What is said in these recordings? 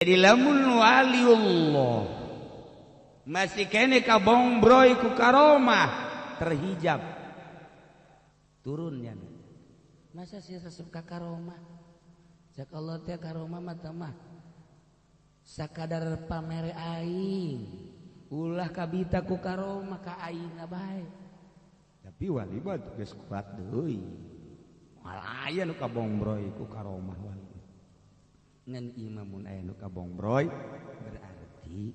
Jadi lamun waliullah masih kene kabongbroy ku karomah terhijab turunnya masa sih resep ka karomah cak Allah teh karomah mata mah sakadar pamere aing ulah kabita ku karomah ka aing bae tapi wali mah geus kuat deui moal aya nu kabongbroy ku karomah wali ngan imamun aya nu kabongbroy berarti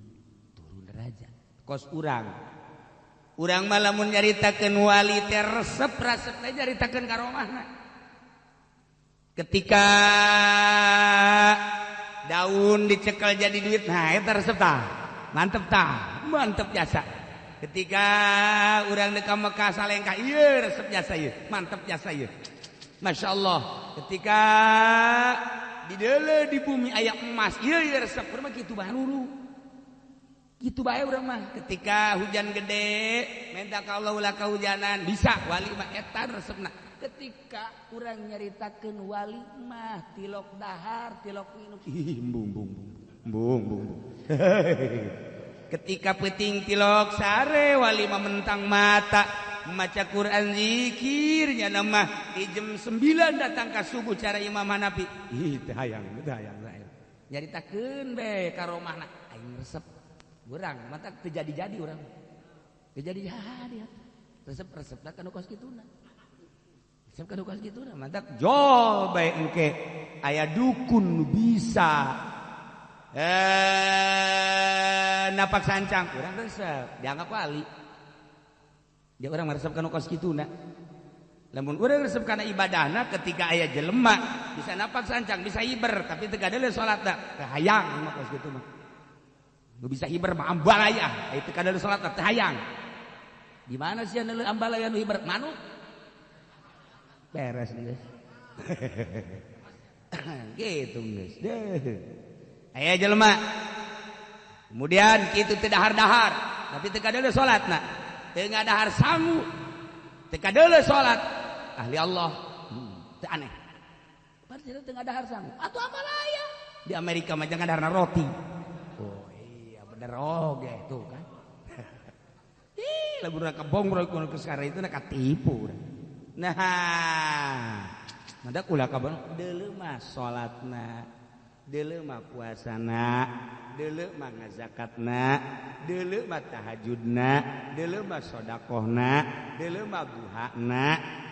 turun derajat kos urang mah lamun nyaritakeun wali teh resep teh nyaritakeun karomahna ketika daun dicekel jadi duit nah eta resep tah mantep jasa ketika urang deuk ka Mekah salengkah ieu resep jasa ieu mantep jasa ieu masyaallah ketika di dalam di bumi aya emas iya resep urang mah kitu bae lulu kitu bae urang mah ketika hujan gede minta ka Allah ulah kahujanan bisa wali mah eta resepna ketika urang nyaritakeun wali mah tilok dahar tilok minum bung ketika peuting tilok sare wali mah mentang mata maca Quran zikirnya nama di jam 9 datang ke subuh cara Imam Hanafi teh hayang nyaritakeun be karomahna aing resep urang mata teu jadi urang teu jadi resep-resepna kana kos kituna resep kana kos kituna mata jol bae engke aya dukun bisa napak sancang urang resep dianggap wali dia orang meresep kana kos kituna lamun urang resep kana ibadahna ketika aya jelema bisa napak sancang bisa hiber tapi teu kadele salatna teu hayang mah kos kitu mah nu bisa hiber mah ambalaya teu kadele salatna teu hayang di mana sih anu ambalaya nu hiber manuk beres geus gitu geus aya jelema kemudian kitu teu dahar-dahar tapi teu kadele salatna teu ngadahar sangu teu kadeuleu salat ahli Allah teu aneh padahal teu ngadahar sangu atuh amal aya di Amerika mah jangan ngadarna roti oh iya bener oge tuh kan lamun urang kabongbroy kuno sekarang itu katipu nah madak ulah kabon deuleu mah salatna deuleu mah puasana deuleu mah ngazakatna deuleu mah tahajudna deuleu mah sedekahna deuleu mah duhana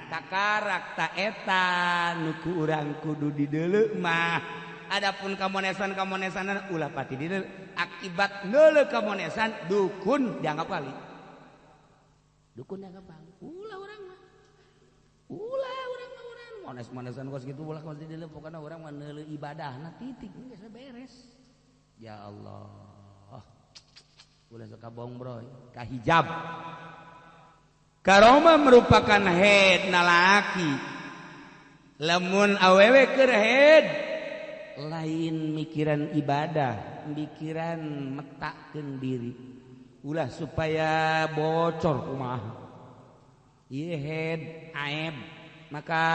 takarak ta eta nu ku urang kudu dideuleu mah adapun kamonesan-kamonesanna ulah pati dideuleu akibat neuleu kamonesan dukun dianggap wali dukun dianggap wali ulah urang mah mones-monesan kos kitu ulah kos dideuleu pokona urang mah neuleu ibadahna titik geus beres ya Allah ulah sok kabongbroy kahijab karomah merupakan head nalaki lamun awewe keur head lain mikiran ibadah mikiran metakeun diri ulah supaya bocor kumaha ieu head aib maka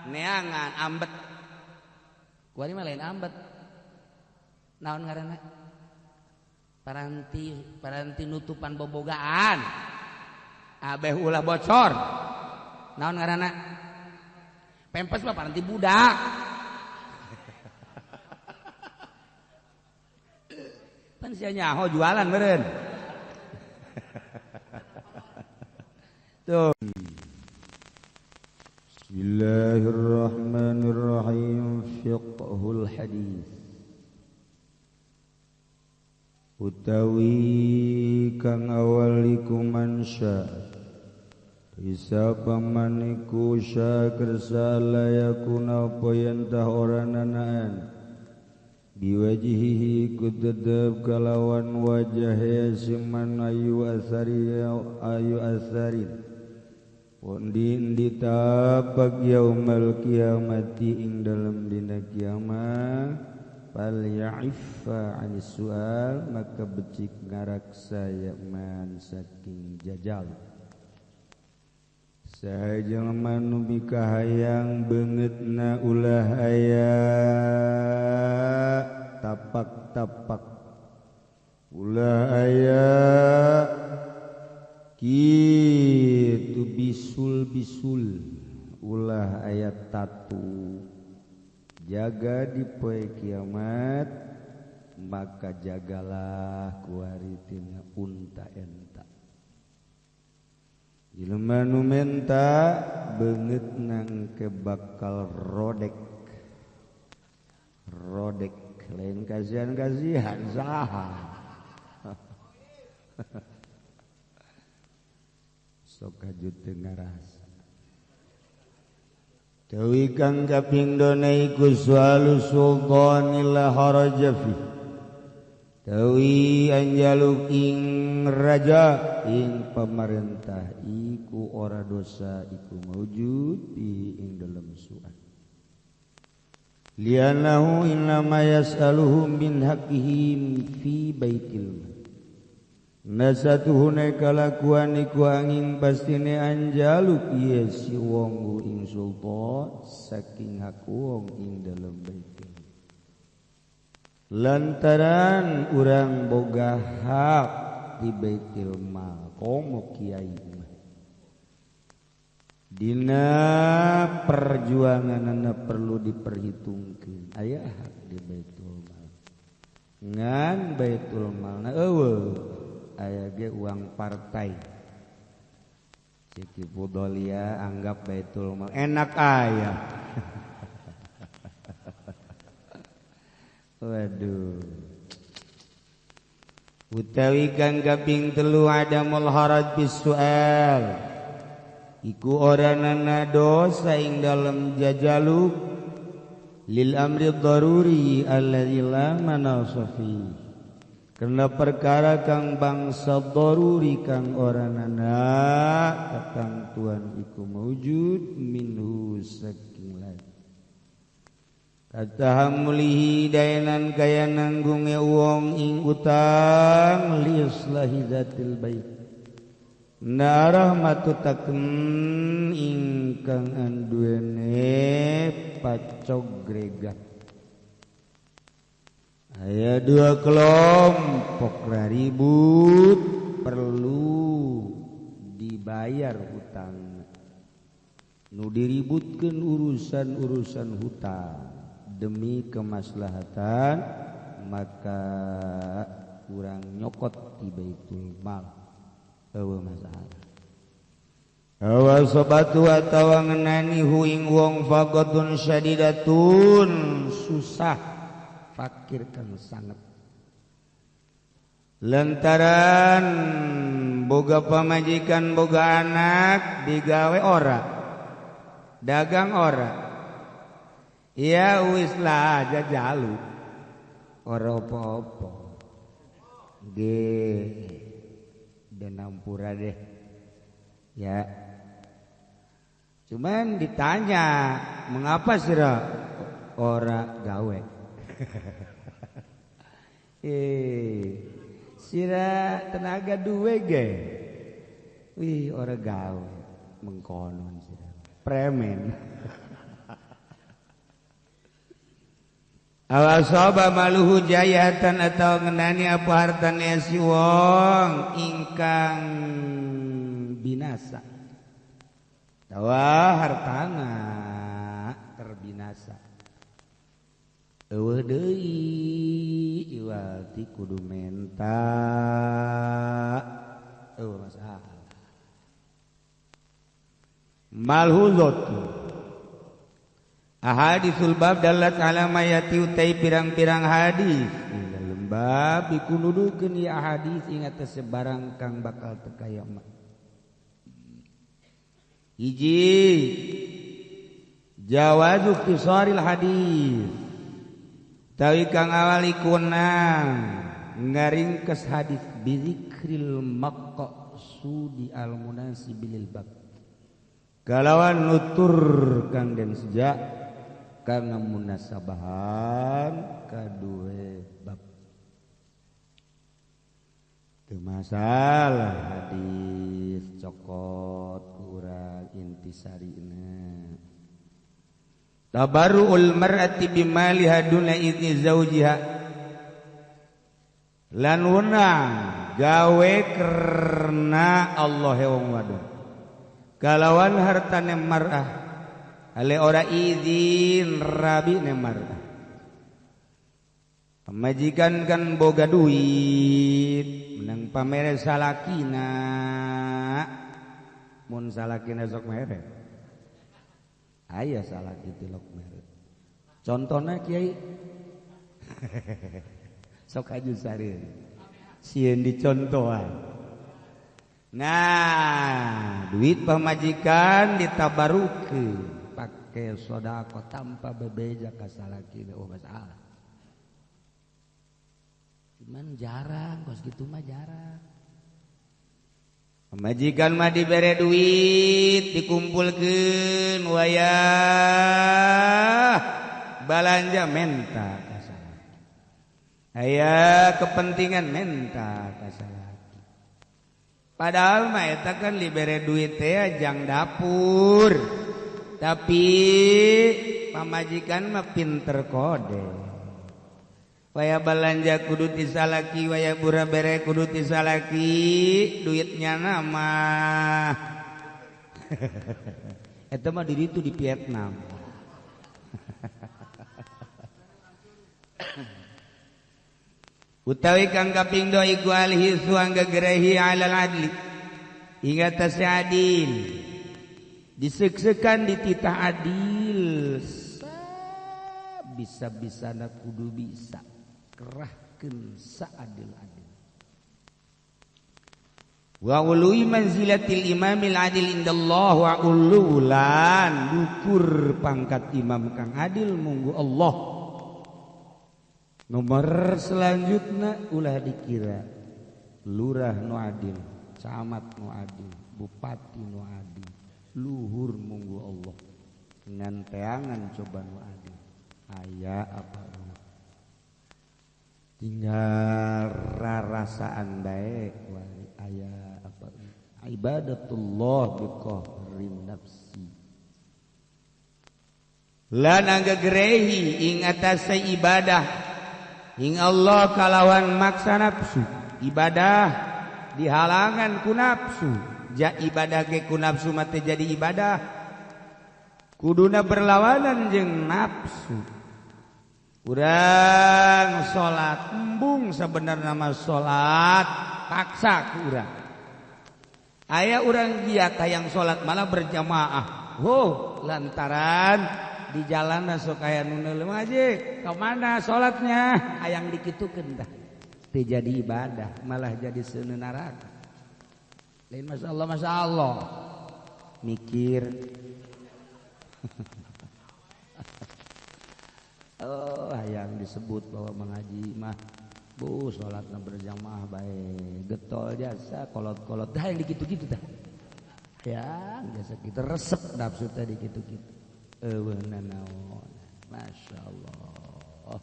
neangan ambet kuari mah lain ambet naon ngaranna paranti nutupan bobogaan abeh ulah bocor naon ngaranna pempes mah paranti budak pan sia nyaho jualan meureun tuh Bismillahirrahmanirrahim fiqhul hadis utawi kang awaliku mansya isa pamaniku sya kersala yakuna poyentah orananaan biwajihihi kutedab kalawan wajah yasiman ayu asarin pondin ditapak yaumal kiamati ing dalam dina kiamat fal ya'iffa 'anis su'al maka becik ngaraksa yaman saking jajal saha jelema nu bikahayang beungeutna ulah aya tapak-tapak ulah aya kitu bisul-bisul ulah aya tatu jaga di poe kiamat maka jagalah kuaritina unta enta jelema nu menta beungeutna engke bakal rodek lain kasihan saha sok kajut teu ngarasa tawi kang kapindhona iku sualu sultanil haraja fi tawi anjaluk ing raja ing pamarentah iku ora dosa iku maujud ing dalam suat lianahu innama yas'aluhum min haqqihim fi baitil mal nasatuhuna kalakuan iku angin pastine anjaluk ieu si wong ing sultan saking hak wong ing dalam baitil lantaran urang boga hak di baitil mal komo kiai mah dina perjuanganna perlu diperhitungkeun aya hak di baitul mal ngan baitul malna eueuh aya ge uang partai Siti Budolia anggap baitul mal enak aya waduh utawi kang kaping 3 adamul haraj bis sual iku oranana dosa ing dalem jajaluk lil amri daruri alladzi la manasa fi karena perkara kang bangsa daruri kang oranana ketentuan iku maujud minhu saking lain katahamulihi dayanan kaya nanggunge wong ing utang liislahi zatil bait narahmatutaken ingkang anduene pacog gregat aya 2 kelompok ribut perlu dibayar hutang nu diributkeun urusan-urusan hutang demi kemaslahatan maka kurang nyokot di baitul mal eueuh masalah awa sobatu atawa ngenani huing wong faqatun syadidatun susah fakir kang sanget lantaran boga pamajikan boga anak digawe ora dagang ora ya wis lah aja jalu ora apa-apa ge dan ampura deh ya cuman ditanya mengapa sira ora gawe sira tenaga duwe ge wih ora gawe mengkonon sira premen awasaba maluhu jayatan atau ngenani apa hartanya si wong ingkang binasa tawa hartana terbinasa eueuh deui iwati kudu menta eueuh masalah malhuzatu ahaditsul bab dalat ala mayati utai pirang-pirang hadis dalam bab dikunudukeun ya hadis ingat sebarang kang bakal teu kiamat hiji jawazu qisaril hadis tawi kang awalikuna ngaringkes hadis bizikril maqsudi al munasibil bab kalawan nutur kang den sejak karena munasabahan kadue bab teu masalah hadis dicokot kurang intisarina. Tabarru'ul mar'ati bimaliha duna idni zaujiha lan wenang gawe karena Allah wong wadon kalawan hartane mar'ah ale ora izin rabine mar'ah. Pamajikan kan boga duit menang pamere salakina mun salakina sok mere aya salaki tilok mere contohna kiai sok aju sari sieun dicontohan. Nah duit pamajikan ditabarukeun pake sodako tanpa bebeja ka salaki oh masalah. Cuman jarang, kos gitu mah jarang. Pemajikan mah dibere duit, dikumpulkeun wayah balanja menta ka salaki. Aya kepentingan menta ka salaki. Padahal mah eta kan dibere duit teh jang dapur. Tapi pamajikan mah pinter kode. Waya balanja kudu ti salaki, waya bura bere kudu ti salaki, duitnya nama. Eta mah diri itu di Vietnam. Utawi kang kaping 2 iku alhisu angga gerehi alal adli. Hingga tas adil. Disek-sekan dititah adil. Bisa-bisana kudu bisa. Kerahkeun saadil-adil. Wa ului manzilatil imamil adil indallah wa ululan dukur pangkat imam kang adil munggu Allah. Nomor selanjutnya ulah dikira lurah nu adil, camat nu adil, bupati nu adil, luhur munggu Allah. Dengan teangan coba nu adil. Aya apa tinggal rarasaan baik aya apa ibadatullah biqahrin nafsi lan angga gerehi ing atase ibadah ing Allah kalawan maksa nafsu ibadah dihalangan ku nafsu ja ibadah ge ku nafsu mate jadi ibadah kuduna berlawanan jeung nafsu. Urang salat embung sebenarnya nama salat paksa ku urang. Aya urang giat hayang salat malah berjamaah. Lantaran di jalan sok aya nu neuleuh aja. Ka mana salatnya? Hayang dikitukeun tah. Teu jadi ibadah, malah jadi seuneun neraka. Lain masyaallah. Mikir yang disebut bahwa mengaji mah bu sholatna berjamaah baik getol jasa kolot-kolot dah yang dikitu-kitu dah ya jasa kita resep nafsu tadi gitu-gitu naon Masya Allah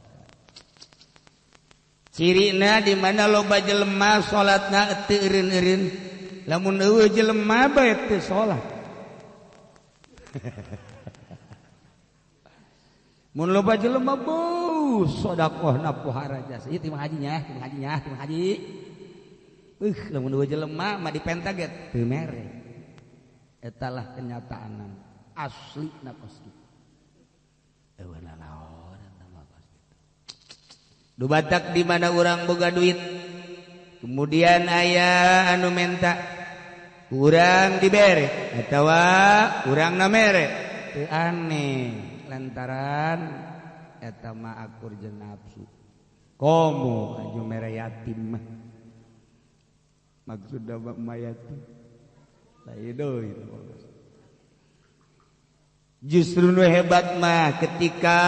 cirina di mana loba jelema sholatna teu eureun-eureun lamun eueuh jelema bae teu sholat mun loba jelema beuh sedekahna pohara jasa ieu timah hajinya timah haji lamun eueuh jelema mah dipenta ge teu mere eta lah kenyataan aslina kos kitu eueuh naon eta mah kos kitu du batak di mana urang boga duit kemudian aya anu menta urang dibere atawa urang na mere teu aneh lantaran eta mah akur jeung nafsu komo aju mere yatim mah maksudna mah yatim lain deui justru nu hebat mah ketika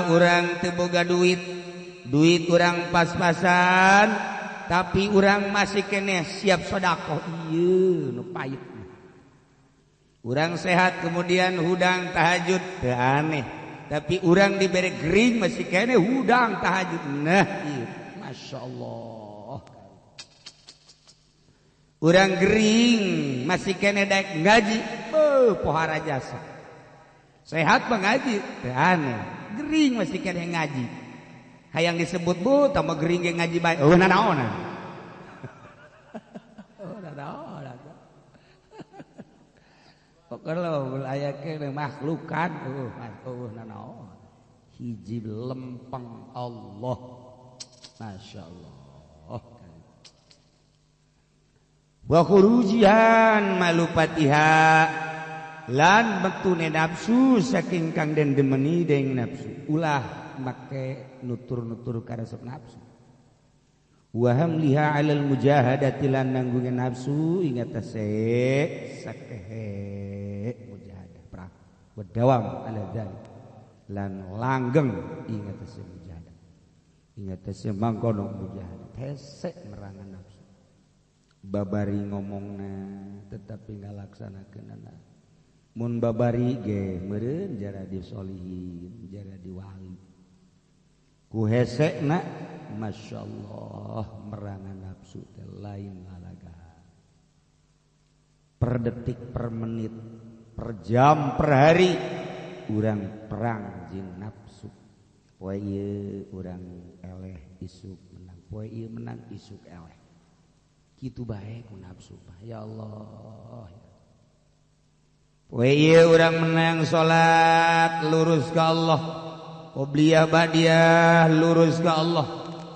urang teu boga duit urang pas-pasan tapi urang masih keneh siap sedekah ieu nu pait. Urang sehat kemudian hudang tahajud teu aneh tapi urang dibere gering masih kene hudang tahajud nah ieu masyaallah urang gering masih kene daek ngaji pohara jasa sehat mengaji teu aneh gering masih kene ngaji hayang disebut bu tambah gering ge ngaji bae nanaonan nanaonan pokoknya aya kene makhlukan nanaon hiji lempeng Allah Masya Allah wa khurujian malupatiha lan metune nafsu saking kang den demeni dening nafsu ulah make nutur-nutur karesep nafsu wa hamliha 'alal mujahadati lan nanggunge nafsu ingat sakehe mujahadah perang wadawam ala dzalik lan langgeng ingat mujahadah ingat mangkono mujahadah hese merangan nafsu babari ngomongna tetapi ngalaksanakeunana mun babari ge meureun jara di sholihin jara di wali ku hesekna masyaallah merangan nafsu teh lain lalaga per detik per menit per jam per hari urang perang jeung nafsu poe ieu urang eleh isuk menang poe ieu menang isuk eleh kitu bae ku nafsu ya Allah poe ieu urang menang salat lurus ka Allah qobliyah badiah lurus ka Allah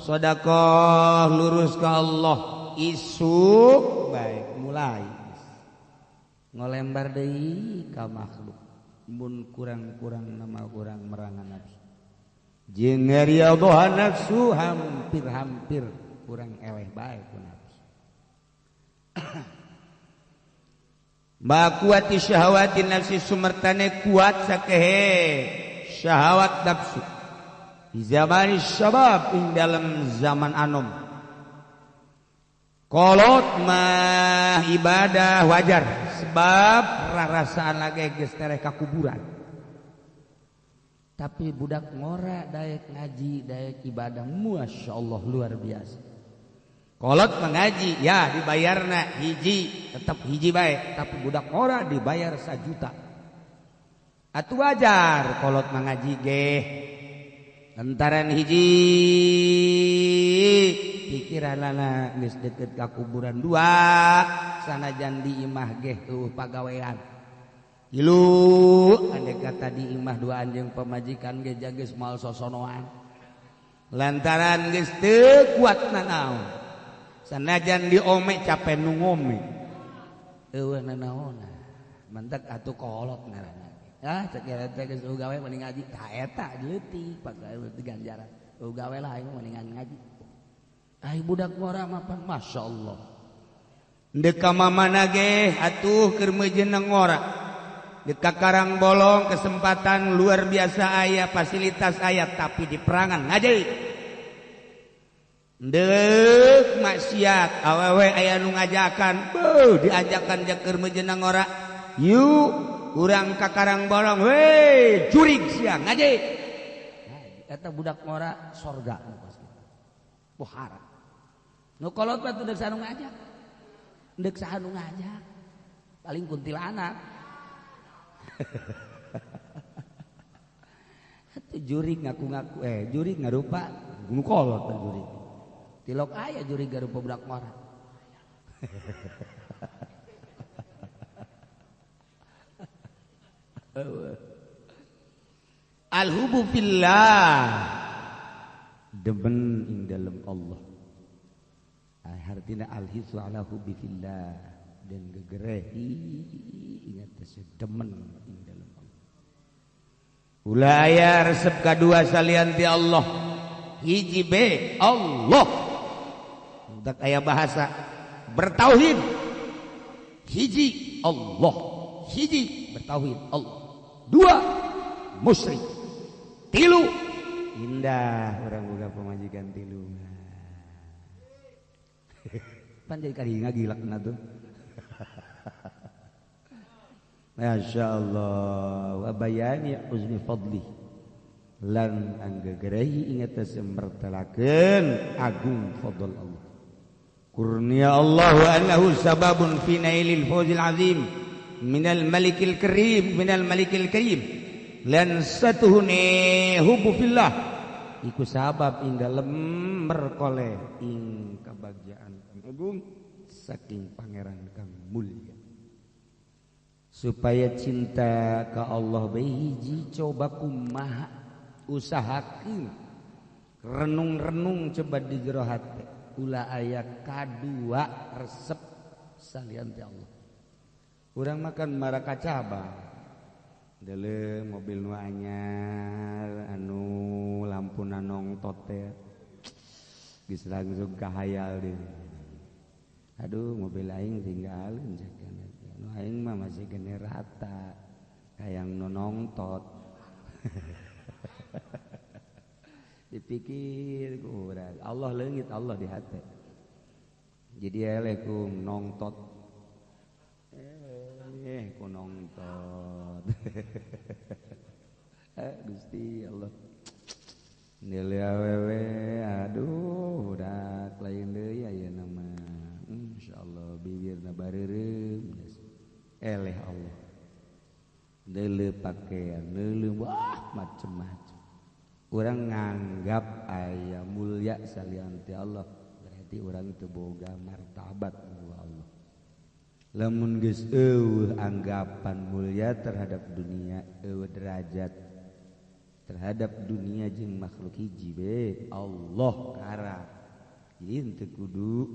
sedekah lurus ka Allah isuk bae mulai ngolembar deui ka makhluk mun kurang-kurang nama kurang merangan nafsu jeung riyadhah nafsu hampir-hampir kurang eleh bae ku nafsu ma kuati syahwati nafsi sumertane kuat sakehe syahwat nafsu di zaman syabab ing dalam zaman anom kolot mah ibadah wajar sebab rarasaan lagi geus tereh ka kuburan tapi budak ngora daek ngaji daek ibadah masyaallah luar biasa kolot mengaji ya dibayarna hiji tetap hiji bae tapi budak ngora dibayar 1 juta atuh wajar kolot mengaji ge lantaran hiji pikiranana geus deukeut ka kuburan 2 sanajan di imah ge pagawean 3 andai kata di imah 2 anjeun pamajikan ge geus moal sosonoan lantaran geus teu kuatna naon sanajan diome capek nu ngome eueuh nanaonna mentek atuh kolot ngaranna ya cek teh geus gawe mending ngaji ka eta leutik pagawe ganjaran gawe lah aing mending ngaji ai budak ngora mah masyaallah deuk ka mamana ge atuh keur meujeun ngora deuk ka Karang Bolong kesempatan luar biasa aya fasilitas aya tapi di perangan ngaji deuk maksiat awewe aya nu ngajakan diajakan jak keur meujeun ngora yuk urang ka Karang Bolong we jurig sia ngaji eta budak ngora sorga pohara nu kolot mah teu deuk sanu ngajak deuk sanu ngajak paling kuntilanak atuh jurig ngaku-ngaku jurig ngarupa nu kolot teh jurig tilok aya jurig garupa budak ngora al-hubu fillah demen ing dalam Allah artina al-hisu ala hubbi fillah dan gegerehi ingat demen ing dalam Allah ulah aya resep kadua salian ti Allah hiji be Allah tak aya bahasa bertauhid hiji Allah hiji bertauhid Allah 2 musyrik 3 indah orang boga pamajikan 3 pan jadi kadinga gilakna tuh masyaallah wa bayani uzmi fadli lan anggegerehi ingat mertelakeun agung fadl Allah kurnia Allahu annahu sababun fi nailil fawzil azim minal malikil karim lan satuhune hubbu fillah iku sabab ing dalem merkoleh ing kabagjaan kang agung saking pangeran kang mulia supaya cinta ka Allah bae hiji coba kumaha usahakeun renung-renung coba di jero hate ulah aya kadua resep salian ti Allah urang makan maraka cabang deuleu mobil nu anyar anu lampuna nongtot teh geus langsung kahayal deui aduh mobil aing tinggalin ceukna anu aing mah masih gene rata hayang nu nongtot dipikir ku urang Allah leungit Allah di hate jadi eleh ku nongtot ku nongtot Gusti Allah nilai awewe aduh udah lain deui ayeuna mah insyaallah bibirna bareureum eleh Allah deuleu pakaian deuleu wah macem-macem urang nganggap aya mulia salian ti Allah berarti urang teu boga martabat ku Allah lamun geus eueuh anggapan mulia terhadap dunia eueuh derajat terhadap dunia jeung makhluk hiji be Allah kara jadi teu kudu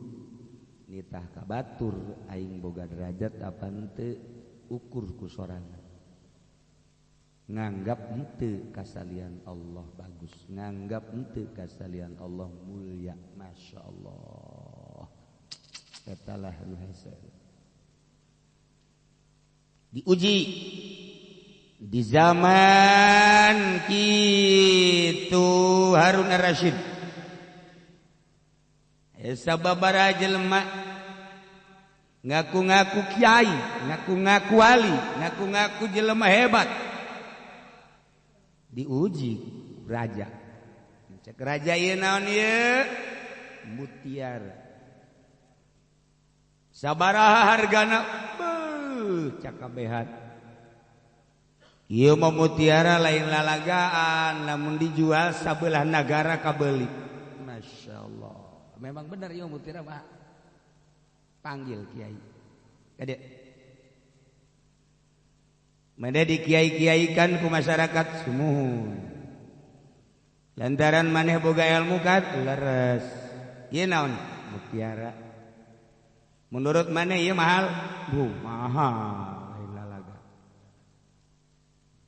nitah ka batur aing boga derajat apa henteu ukur ku sorangan nganggap henteu kasalian Allah bagus nganggap henteu kasalian Allah mulia masyaallah katalah nu hese diuji di zaman kitu Harun ar-Rasyid sababaraha jelema ngaku-ngaku kiai ngaku-ngaku wali ngaku-ngaku jelema hebat diuji raja cek raja ieu naon ieu mutiara sabaraha hargana cakabehan ieu mah mutiara lain lalagaan lamun dijual sabelah negara kabeuli masyaallah memang benar ieu mutiara mah panggil kiai kade made dikiai-kiaikan ku masyarakat sumuhun lantaran maneh boga ilmu kan leres ieu naon mutiara menurut maneh ieu mahal mahal lain lalaga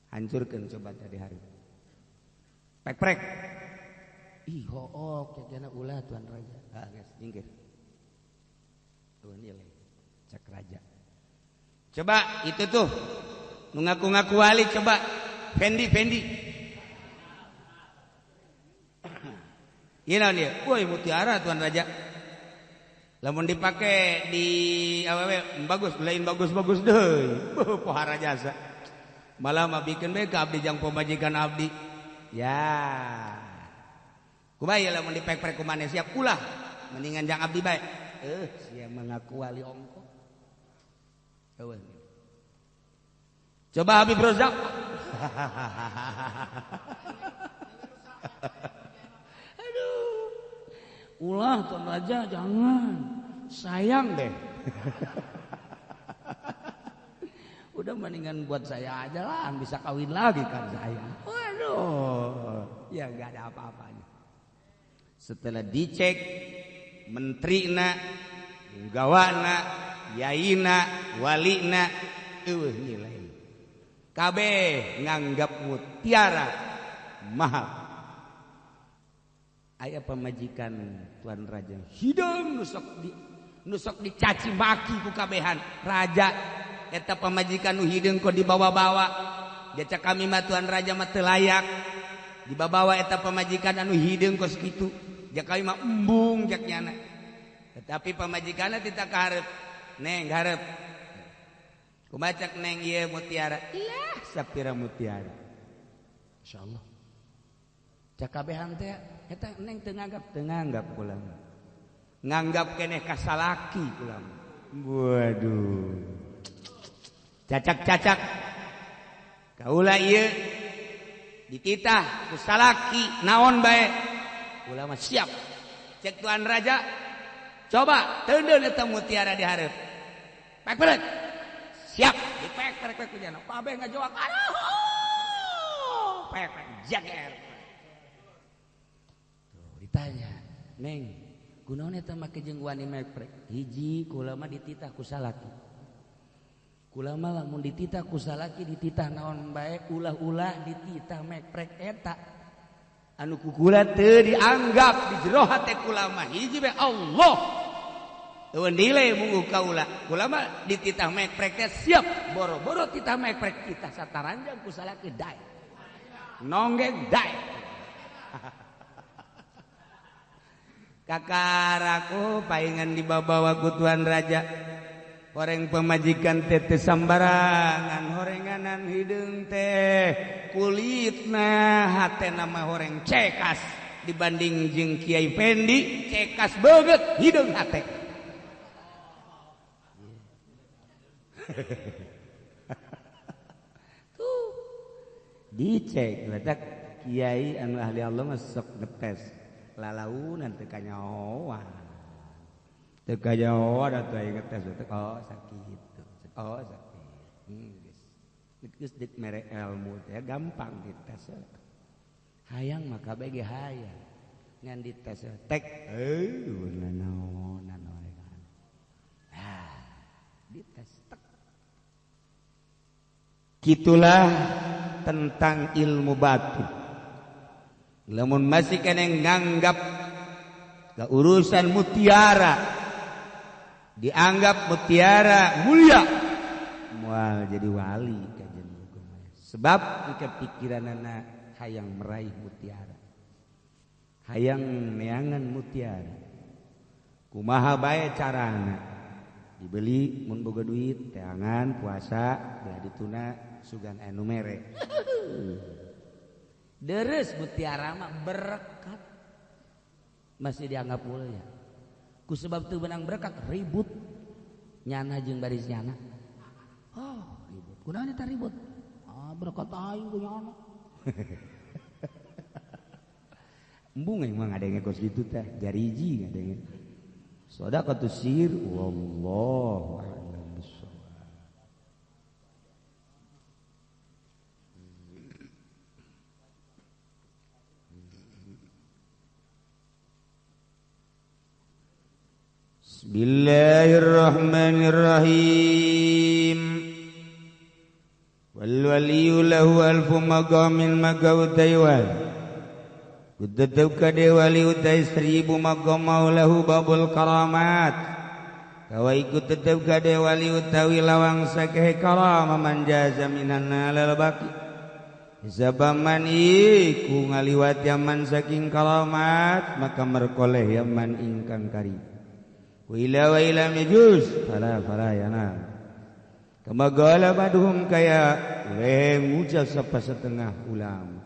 hancurkeun coba tadi hari prek ih hook kayakna ulah tuan raja geus minggir tuh nilai cek raja coba itu tuh ngaku-ngaku wali coba Fendi ieu naon ieu woi mutiara tuan raja lamun dipake di awewe bagus lain bagus deui pohara jasa malah mah bikin bae ka abdi jang pamajikan abdi ya kumaha lamun dipek-pek ku maneh siap ulah mendingan jang abdi bae sia mengaku wali ongko eueuh coba Habib Rozak aduh ulah tuan raja jangan sayang deh udah mendingan buat saya aja lah bisa kawin lagi kan saya waduh ya gak ada apa-apanya setelah dicek menterina gawana yaina walina eueuh nilai kabeh nganggap mutiara mahal aya pamajikan tuan raja hidung nusok dicaci maki ku kabehan raja eta pamajikan nu hideung kok dibawa-bawa jaca kami mah tuan raja mah teu layak dibawa eta pamajikan anu hideung kos kitu jak kami mah embung jak nyana tetapi pamajikanna tita kaharep neng hareup kumaha cek neng ieu mutiara ilah sapira mutiara insyaallah cak kabehan teh eta neng teu nganggap kula nganggap keneh kasalaki ulam. Waduh. Cacak-cacak. Kaula ieu dititah ku salaki naon bae. Ulama siap. Cek Tuan Raja. Coba teundeun eta mutiara di hareup. Pek belet. Siap. Dipek pek ku jana. Pabe ngajawab. Aduh. Pek jager. Tuh ditanya, "Neng, kunaon eta make jeung wani meprek?" Hiji kula mah dititah ku salaki. Kula mah lamun dititah ku salaki dititah naon bae ulah-ulah dititah meprek eta. Anu ku kula teu dianggap di jero hate kula mah hiji bae Allah. Teu nilai munggu kaula. Kula mah dititah meprek teh siap boro-boro titah meprek kita sataranjang ku salaki dae. Nonggeng dae. Kakaraku paingan dibawa ku Tuan Raja. Horeng pemajikan teh teu sambarangan, horenganan hideung teh kulitna hatena mah horeng cekas dibanding jeung Kiai Pendi cekas beungeut hideung hate. Tuh dicek letak Kiai anu ahli Allah mah sok ngetes lalaunan teu kanyahoan. Teu kanyahoan atuh aya ngetes oh sakit. Oh sakit. Geus dik mere ilmu teh gampang dites. Hayang mah kabeh ge hayang. Ngan dites tek nanaonan orengan. Dites tek. Kitulah tentang ilmu batin. Lamun masih keneh nganggap keurusan mutiara dianggap mutiara mulia moal jadi wali kajen sebab kepikiranana hayang meraih mutiara hayang neangan mutiara kumaha bae carana dibeli mun boga duit teangan puasa belah dituna sugan anu mere deres mutiara mah berkat masih dianggap mulia ku sebab teu benang berkat ribut nyana jeung baris nyana ribut kunaon eta ribut berkat aing ku nyana embung mah ngadenge kos kitu teh jariji ngadenge shadaqatus sir wallahu a'lam bissawab. Bismillahirrahmanirrahim. Wal waliyu lahu alfu maqamin maqau taiwan. Kutatau kade wali utai 1000 maqam maulahu babul karamat. Kawai kutatau kade wali utawi lawang sakeh karamah manjaza minan nalal baqi. Sabaman iku ngaliwat yaman saking karamat maka merkoleh yaman ingkang karim. Wa ila yajuz fala yana kama qala baduhum kaya ngucap sapa setengah ulama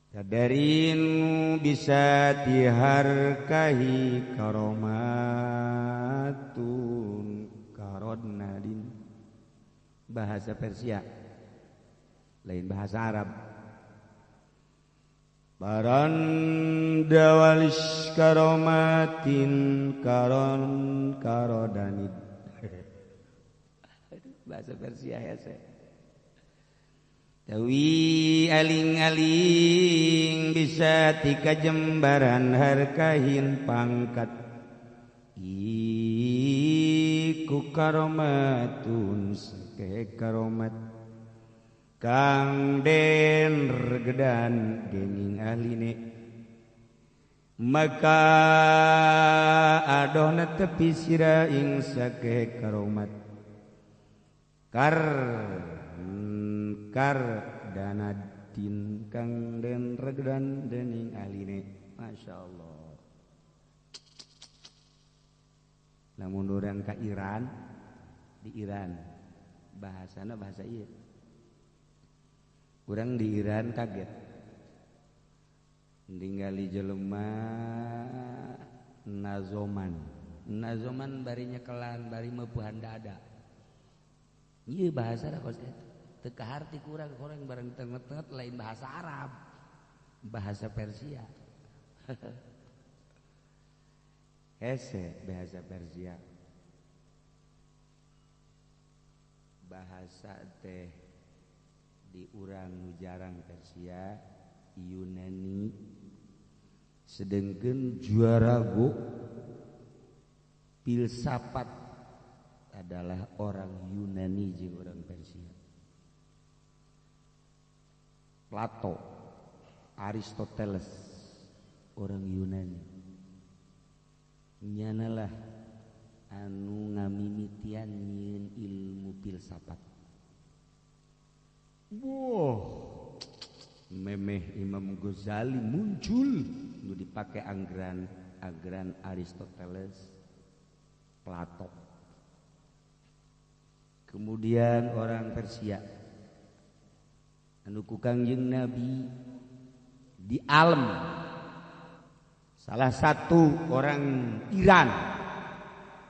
kadarin bisa diharkahi karomatun karodnadin bahasa Persia lain bahasa Arab Barandawalish karomatin karodanid bahasa Persia ya saya tawi aling-aling bisa tika jembaran harkahin pangkat iku karomatun sake karomat kang den regedan dening ahline maka adohna tepi sira ing sakeh karomat kar danadin kang den regedan dening ahline masyaallah. Lamun urang ka Iran di Iran bahasana bahasa ieu urang di Iran kaget ningali jelema nazoman bari nyekelan bari meupuhan dada ieu bahasa da kos eta teu kaharti kurang bareng tenget-tenget lain bahasa Arab bahasa Persia hese bahasa Persia bahasa teh di urang nu jarang Persia Yunani sedengkeun juarago filsafat adalah orang Yunani jeung orang Persia. Plato, Aristoteles orang Yunani. Nyanalah anu ngamimitian nyieun ilmu filsafat. Memeh Imam Ghazali muncul nu dipake anggaran Aristoteles, Plato. Kemudian orang Persia anu ku Kangjeng Nabi di alam salah satu orang Iran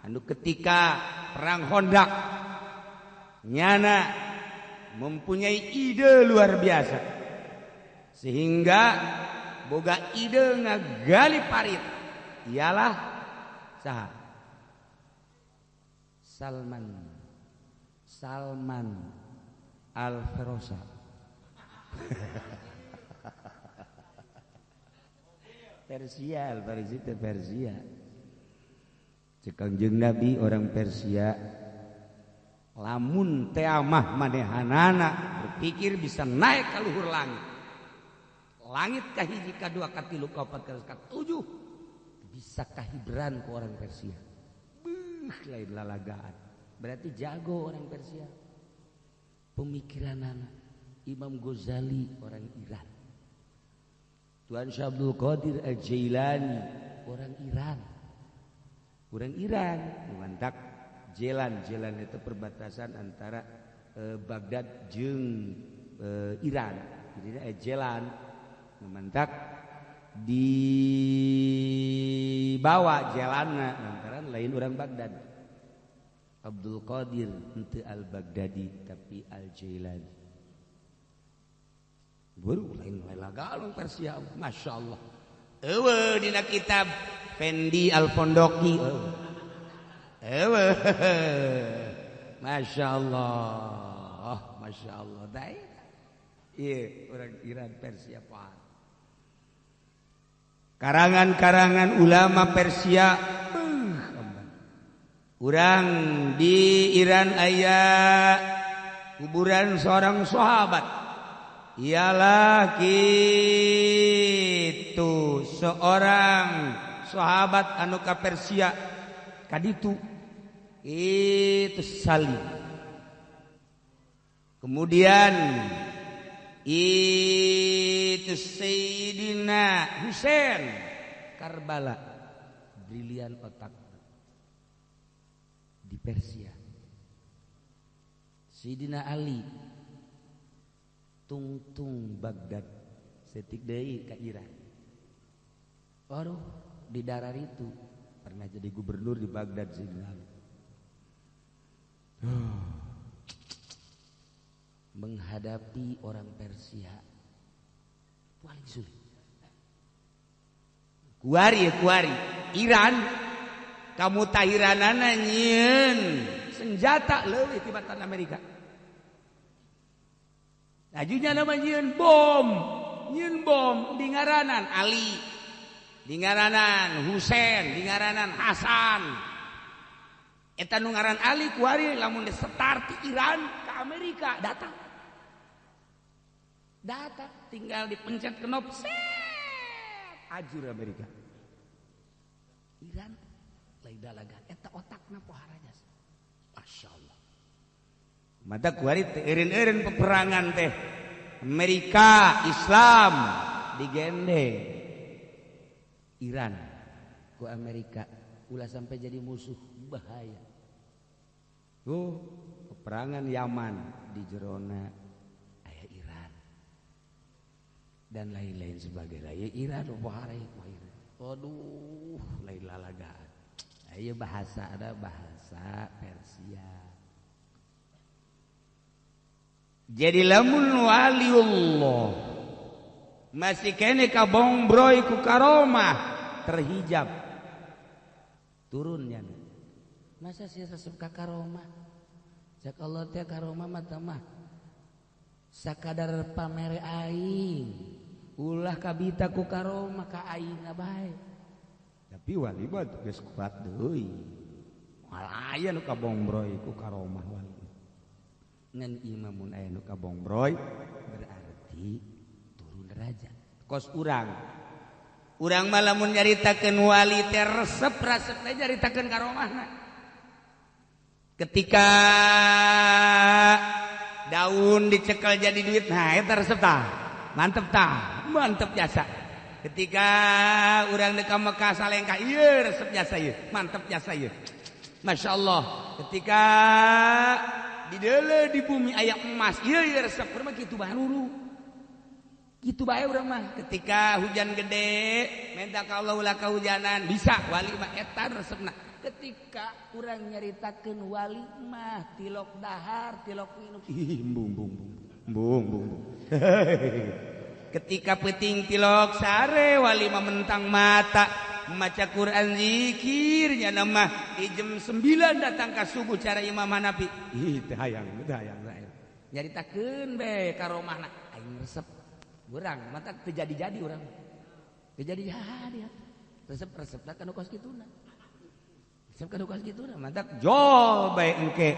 anu ketika perang Khandaq nyana mempunyai ide luar biasa sehingga boga ide ngagali parit ialah saha Salman Al-Farisi Persia Al-Farisi itu Persia cek Kangjeng Nabi orang Persia lamun teh amah manehanana berpikir bisa naik ke luhur langit kahiji kadua katilu kaopat katujuh bisa kahibran ke orang Persia lain lalagaan berarti jago orang Persia pemikiran anak Imam Ghazali orang Iran Tuan Syekh Abdul Qadir Al-Jailani orang Iran mantap jalan itu perbatasan antara Baghdad jeung Iran jadi jalan mantap dibawa jalanna lantaran lain orang Baghdad Abdul Qadir henteu Al-Baghdadi tapi Al-Jailani baru lain lagalong Persia Masya Allah eueuh dina kitab Fendi Al-Fondoki eueuh Masya Allah baik iya orang Iran Persia Pak karangan-karangan ulama Persia urang di Iran aya kuburan seorang sahabat ialah kitu seorang sahabat anu ka Persia kaditu itu Salim kemudian itu Sayyidina Husain Karbala brilian otak di Persia Sayyidina Ali tungtung Baghdad setik deui ka Iran baru di daerah itu pernah jadi gubernur di Baghdad Sayyidina Ali menghadapi orang Persia paling sulit kuari Iran kamu tahiranana nyieun senjata leuwih tibatan Amerika ajunya nama nyieun bom di ngaranan Ali di ngaranan Husain di ngaranan Hasan eta nu ngaran Ali kuari lamun disetar ti Iran ke Amerika datang tinggal dipencet knop set ajur Amerika Iran lain dalagan eta otakna poharaja Masya Allah mata kuari teh eureun peperangan teh Amerika Islam digende Iran ku Amerika ulah sampai jadi musuh bahaya peperangan Yaman di jerona aya Iran dan lain-lain sebagainya ya Iran pohara aduh lain lalagaan. Ayo bahasa ada bahasa Persia. Jadi lamun waliullah masih kene kabongbroy ku karomah terhijab turunnya. Masa sih resep ka karomah? Cak Allah teh karomah mah sakadar pamere aing. Ulah kabita ku karomah ka aing bae. Tapi wali mah geus kuat deui. Moal aya nu kabongbroy ku karomah wali. Ngan imamun aya nu kabongbroy berarti turun derajat. Kos urang mah lamun nyaritakeun wali teh resep teh nyaritakeun karomahna. Ketika daun dicekel jadi duit, nah eta resep tah. Mantep jasa. Ketika urang deuk ka Mekah salengkah, ieu resep jasa ieu, mantep jasa ieu. Masya Allah. Ketika di deule di bumi aya emas, ieu resep urang mah kitu baru. Kitu bae urang mah. Ketika hujan gede, minta ka Allah ulah kahujanan, bisa wali mah eta resepna. Ketika urang nyaritakeun wali mah tilok dahar, tilok minum. Ih, bung. Ketika peuting tilok sare wali mah mentang mata maca Quran zikirnya nama di jam 9 datang ka subuh cara Imam Hanafi. Ih, teu hayang. Nyaritakeun be karomahna aing resep. Urang mata teu jadi urang. Teu jadi resep-resepna kana kos kituna. Resep kana kos kituna mantap jol bae engke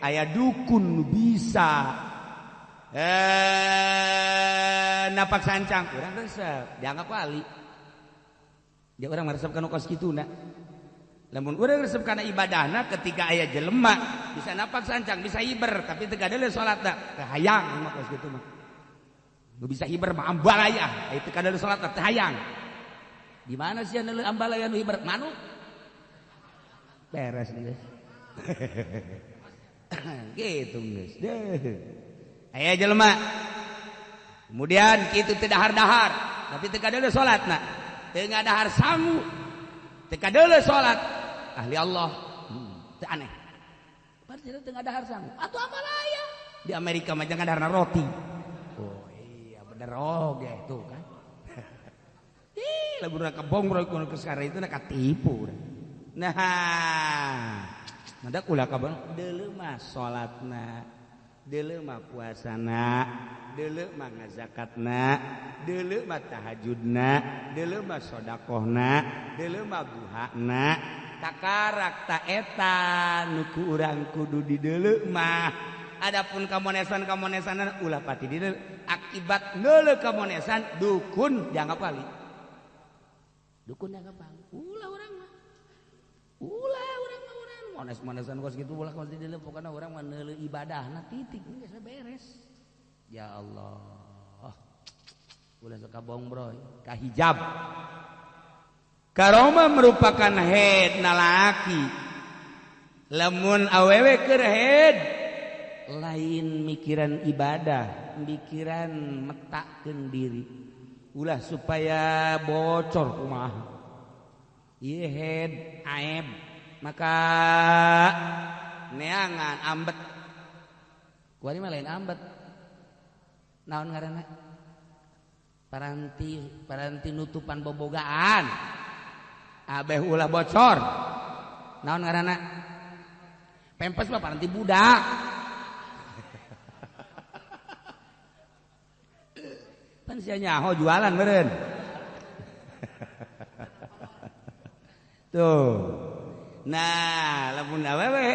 aya dukun bisa napak sancang urang resep dianggap wali. Dia urang resep kana kos kituna. Lamun urang resep kana ibadahna ketika aya jelema bisa napak sancang, bisa hiber tapi teu gadeuleu salatna. Teu hayang mah kos kitu mah. Nu bisa hiber mah ambalaya, itu kadang salat teh hayang. Di mana sih anu ambalaya nu hiber? Manuk. Beres geus. Gitu geus. Aya jelema. Kemudian kitu teu dahar-dahar, tapi teu kadeuleu salatna. Teu ngadahar sangu. Teu kadeuleu salat. Ahli Allah. Teu aneh. Padahal teu ngadahar sangu. Atuh ambalaya. Di Amerika mah jangan ngadarna roti. Oge tuh kan. Lagu kabongbroy kuno kesara itu katipu. Nah, madak ulah kabon deuleu mah salatna, deuleu mah puasana, deuleu mah ngazakatna, deuleu mah tahajudna, deuleu mah sedekahna, deuleu mah duhana. Takarak ta eta nu ku urang kudu dideuleu mah. Adapun kamonesan ulah pati di akibat neuleuh kamonesan dukun dianggap wali. Dukun dianggap wali. Ulah urang mah mones-monesan kos kitu ulah kos di dieu pokona urang mah neuleuh ibadahna titik geus beres. Ya Allah. Ulah sok bongbroy, kahijab. Karomah merupakan head nalaki. Lamun awewe keur head lain mikiran ibadah, mikiran metakeun diri. Ulah supaya bocor kumaha. Ieu head aib, maka neangan ambet. Kuari mah lain ambet. Naon ngaranna? Paranti nutupan bobogaan. Abeh ulah bocor. Naon ngaranna? Pempes mah paranti budak. Pan sia nyaho jualan meureun. Tuh. Nah, lamun awewe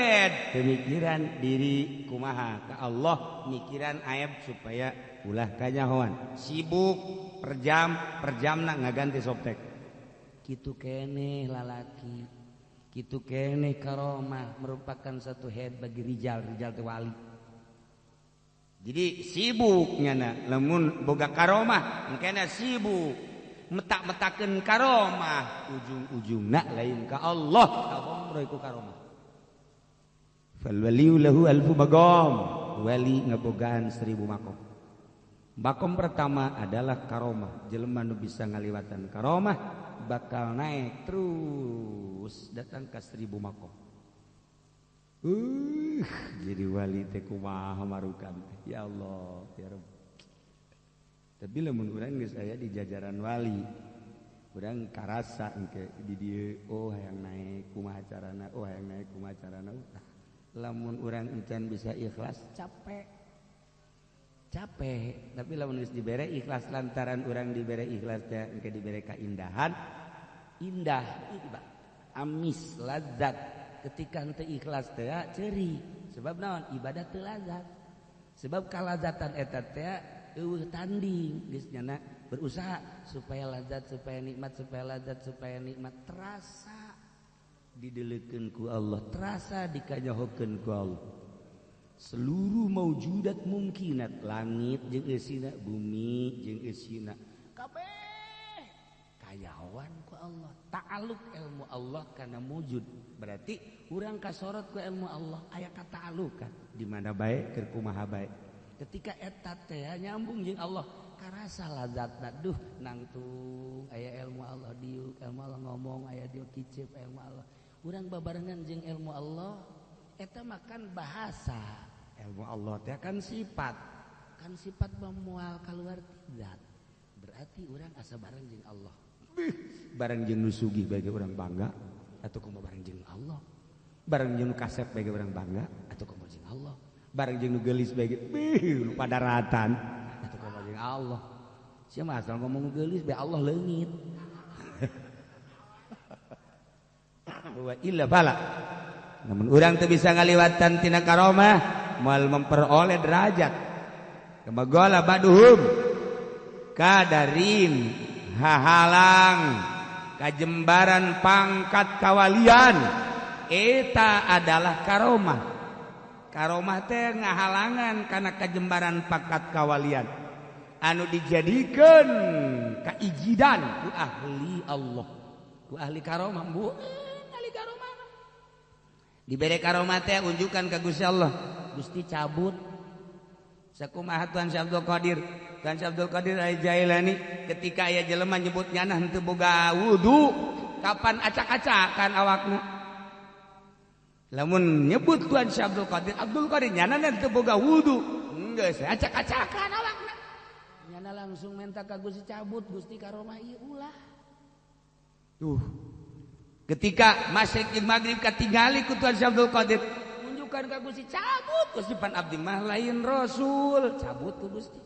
pemikiran diri kumaha ka Allah, mikiran aib supaya ulah kanyahoan. Sibuk per jamna ngaganti softtek. Kitu keneh lalaki. Kitu keneh karomah merupakan satu head bagi rijal teh wali. Jadi sibuknya lamun boga karomah engkena sibuk metak-metakeun karomah ujung-ujungna lain ka Allah kabongbroy ku karomah. Fal waliu lahu alfu maqam, wali ngabogaan 1000 makom. Makom pertama adalah karomah. Jelema nu bisa ngaliwatan karomah bakal naik terus datang ke 1000 makom. Jadi wali teh kumaha marukan. Ya Allah, ya Rabb. Tapi lamun urang geus aya di jajaran wali, urang karasa engke di dieu hayang naik kumaha carana, hayang naik kumaha carana. Lamun urang encan bisa ikhlas capek. Tapi lamun geus dibere ikhlas lantaran urang dibere ikhlas teh engke dibere kaindahan. Indah, amis, lazat. Ketika henteu ikhlas teh ceuri. Sebab naon? Ibadah teu lazat. Sebab kalazatan eta teh eueuh tanding geus nyana berusaha supaya lazat, supaya nikmat, supaya lazat, supaya nikmat terasa dideleukeun ku Allah, terasa dikanyahokeun ku Allah. Seluruh maujudat mungkinat, langit jeung eusina, bumi jeung eusina, kabeh kayawan ku Allah. Ta'alluq ilmu Allah kana mujud. Berarti urang kasorot ku ilmu Allah aya kata'alluqan. Di mana bae keur kumaha bae. Ketika eta teh nyambung jeung Allah, karasa lazatna. Duh, nangtung aya ilmu Allah diuk, ilmu Allah ngomong aya diuk kicip ilmu Allah. Urang babarengan jeung ilmu Allah, eta makan bahasa. Ilmu Allah teh kan sifat memual kaluar zat. Berarti urang asa bareng jeung Allah. Bareng jeung nu sugih bage urang bangga atuh kumaha bareng jeung Allah. Bareng jeung nu kasep bage urang bangga atuh kumaha jeung Allah. Bareng jeung nu geulis bage nu padaratan atuh kumaha jeung Allah. Sia mah asal ngomong nu geulis bae Allah leungit. Wa illa bala. Namun urang teu bisa ngaliwatan tina karomah moal memperoleh derajat. Kamagola baduhum kadarin hahalang kajembaran pangkat kawalian. Eta adalah karomah. Karomah teh ngahalangan kana kajembaran pangkat kawalian anu dijadikeun kaijidan ku ahli Allah, ku ahli karomah. Ahli karomah dibere karomah teh unjukan ka Gusti Allah. Gusti cabut sakumaha Tuan Syekh Abdul Qadir. Tuan Syekh Abdul Qadir Al-Jailani ketika aya jelema nyebut nyana henteu boga wudu, kapan acak-acakan awakna. Lamun nyebut Tuan Syekh Abdul Qadir nyana henteu boga wudu, geus acak-acakan awakna. Nyana langsung minta ka Gusti cabut, Gusti karomah ieu ulah. Tuh. Ketika masjid maghrib katingali ku Tuan Syekh Abdul Qadir, unjukkan ka Gusti cabut, Gusti pan abdi mah lain rasul, cabut ku Gusti.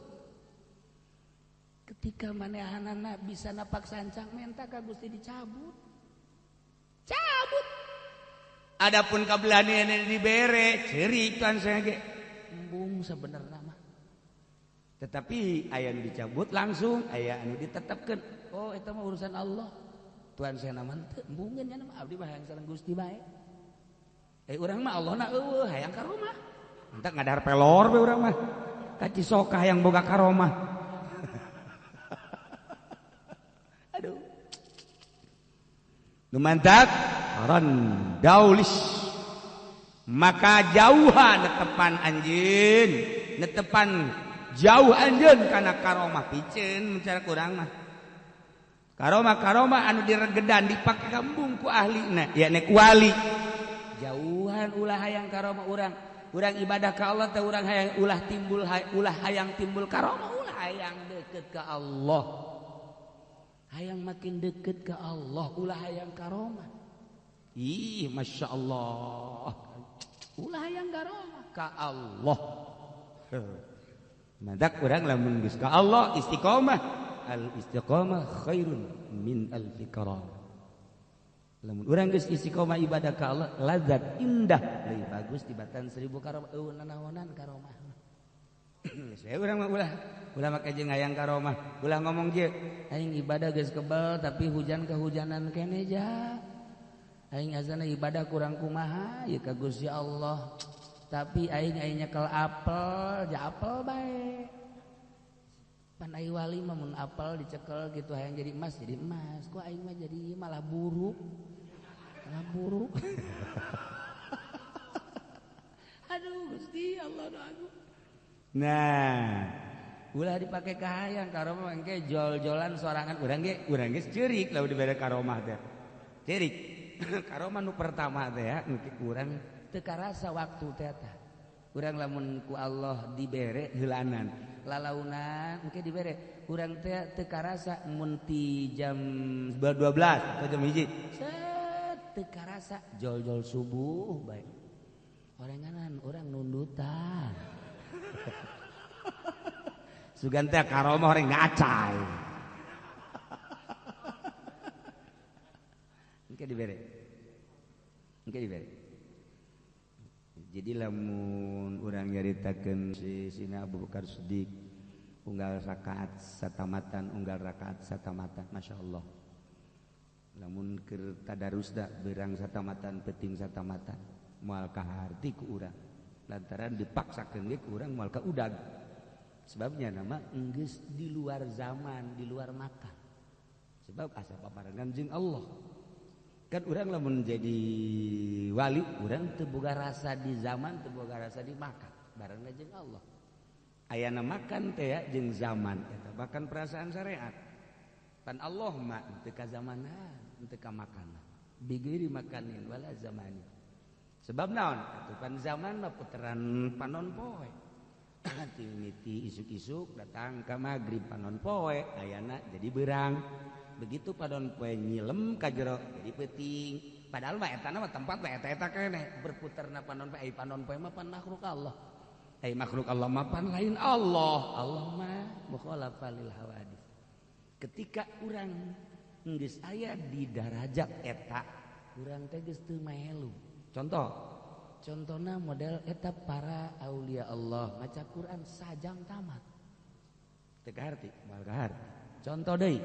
Ketika manehanana bisa napak sancang minta ka Gusti dicabut. Cabut. Adapun kabelanian yang dibere, cerik Tuan saya ge. Embung sebenarnya mah. Tetapi aya nu dicabut langsung, aya anu ditetepkeun. Oh, eta mah urusan Allah. Tuan saya nama teu embungeun nya mah abdi mah hayang sareng Gusti bae. Urang mah Allahna eueuh hayang karomah. Entak ngadar pelor we urang mah. Ka Cisoka hayang boga karomah. Aduh. Nu mantap ran daulis. Maka jauhan netepan anjeun, netepan jauh anjeun kana karomah piceun mencara kurang mah. Karomah anu diregedan dipake kambung ku ahlina, yakni ku wali. Jauhan ulah hayang karomah urang. Urang ibadah ka Allah teh urang hayang ulah hayang timbul karomah, ulah hayang deukeut ka Allah. Hayang makin deukeut ka Allah, ulah hayang karomah. Ih, Masya Allah. Ulah hayang karomah ka Allah. Madak urang lamun geus ka Allah istiqomah. Al-istiqamah khairun min alfi karam. Lamun urang geus istiqomah ibadah ka Allah, lazat indah leuwih bagus tibatan 1000 karamah. Nanaonan karomah. Saya urang mah ulah make jeung hayang karomah. Ulah ngomong je, aing ibadah geus kebal tapi hujan kehujanan keneh ja. Aing azana ibadah kurang kumaha ya ka Gusti Allah. Tapi aing nyekel apel, ja apel bae. Pan aing wali mah mun apel dicekel gitu hayang jadi emas, ku aing mah jadi malah buruk. Aduh Gusti Allah doaku. Nah, ulah dipakai kahayang karomah engke jol-jolan sorangan urang ge ceurik lamun dibere karomah teh ceurik karomah nu pertama teh ya engke urang teu karasa waktu teh tah urang lamun ku Allah dibere heulanan lalaunan engke dibere urang teh teu karasa mun ti jam 12 atau jam 1 set teu karasa jol-jol subuh bae orenganan urang nundutan sugan teh karomah orang ngacai engke dibere jadi lamun urang nyaritakeun si Sina Abu Bakar Siddiq unggal rakaat satamatan Masya Allah lamun keur tadarusda beurang satamatan penting satamatan moal kaharti ku urang lantaran dipaksakeun ge ku urang moal ka udag sebabnya nama enggeus di luar zaman di luar makan sebab asa paparangan jeung Allah kan urang lamun jadi wali urang teu boga rasa di zaman teu boga rasa di makan barengna jeung Allah ayana makan teh ya jeung zaman eta bahkan perasaan syariat pan Allah mah teu ka zamanan teu ka makanan bigiri makanin wala zamani sebab naon atuh pan zaman mah puteran panon poe mimiti isuk-isuk datang ka magrib panon poe ayana jadi beurang begitu panon poe nyilem ka jero jadi peuting padahal mah eta mah tempat mah eta keneh berputerna panon poe panon poe mah pan makhluk Allah makhluk Allah mah pan lain Allah mah mukhalafah lil hawadits ketika urang geus aya di darajat eta urang teh geus teu melu contohna model eta para aulia Allah maca Quran sajam tamat teu kaharti moal kaharti contoh deui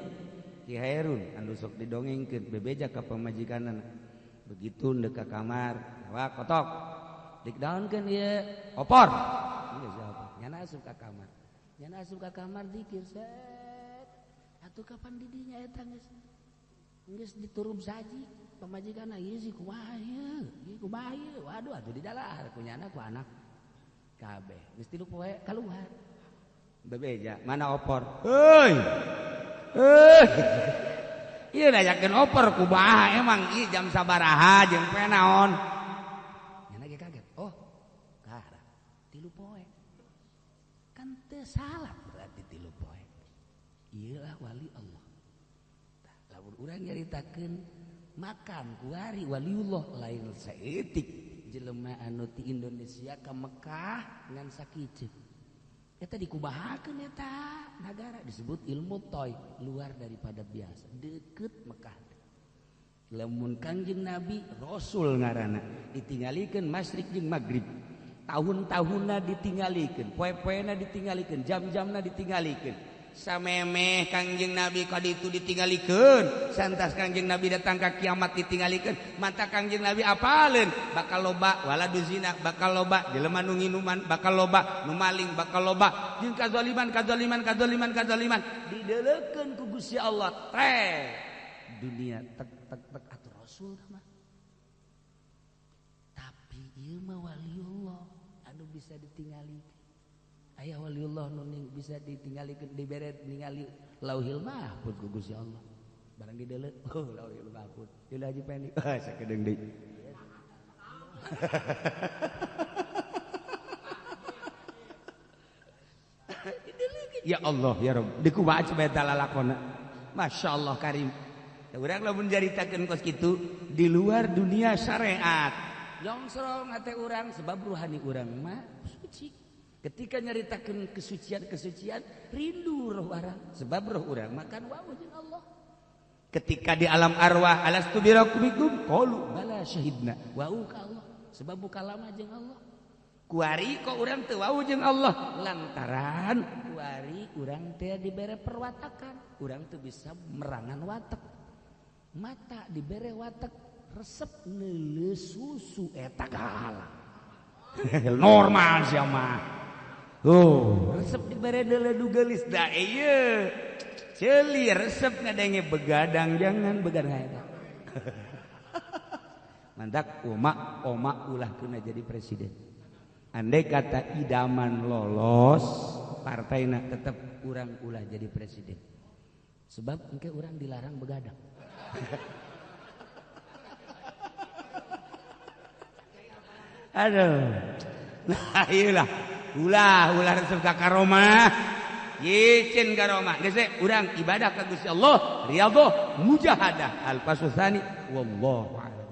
Ki Hairun anu sok didongengkeun bebeja ka pamajikanna begitu ndek ka kamar wah kotok dikdaonkeun ieu opor ieu siapa nyana asup ka kamar zikir set atuh kapan didinya eta geus diturub saji pamajikanna ieu si kumaha ieu waduh atuh di dalah kunyana ku anak kabeh geus 3 poe kaluar bebeja mana opor heuy ieu dayakeun opor kumaha emang ieu jam sabaraha jeung poe naon nyana ge kaget oh kahara 3 poe kan teu salah berarti 3 poe ieu lah wali Allah lamun urang nyaritakeun makan kuari waliullah lain saeutik jelema anu ti Indonesia ka Mekah ngan sakiceuk eta dikubahakeun eta nagara disebut ilmu toy luar daripada biasa deket Mekah lamun Kangjeng Nabi Rasul ngaranna ditinggalikeun masyrik jeung magrib tahun-tahunna ditinggalikeun poe-poena ditinggalikeun jam-jamna ditinggalikeun samemeh Kangjeng Nabi ka ditu ditinggalikeun santas Kangjeng Nabi datang ka kiamat ditinggalikeun mata Kangjeng Nabi apaleun bakal loba waladuz zina bakal loba jelema nu nginuman bakal loba nu maling bakal loba jeung kadzaliman dideuleukeun ku Gusti Allah teh dunia tek atuh Rasul mah tapi ieu mah waliullah anu bisa ditingali aya waliullah nu bisa ditinggalikeun dibere ningali Lauhil Mahfuz ku Gusti Allah barang dideuleu oh Lauhil Mahfuz ieu Haji Pendi sakedeung deui ya Allah ya Rabb dikumaha coba eta lalakonna masyaallah karim urang lamun jaritakeun kos kitu di luar dunia syariat yongsrong hate urang sebab ruhani urang mah suci ketika nyaritakeun kesucian rindu roh urang sebab roh urang makan wau jeung Allah ketika di alam arwah alastu birabbikum qalu bala syahidna wau ka Allah sebab bukalama jeung Allah kuari kok urang teu wau jeung Allah lantaran kuari urang teh dibere perwatakan urang teu bisa merangan watek mata dibere watek resep neuleus susu eta kahala normal sia mah oh, resep dibere deuleu geulis da ieu. Ceuli resep ngadenge begadang jangan begadang eta. Mantak oma ulah kena jadi presiden. Andai kata idaman lolos partaina tetap urang ulah jadi presiden. Sebab engke urang dilarang begadang. Aduh. Nah, iyalah. Ulah resep ka karomah. Yicin karomah. Geus urang ibadah ka Gusti Allah, riyadhah, mujahadah. Al-fasul tsani wallahu a'lam.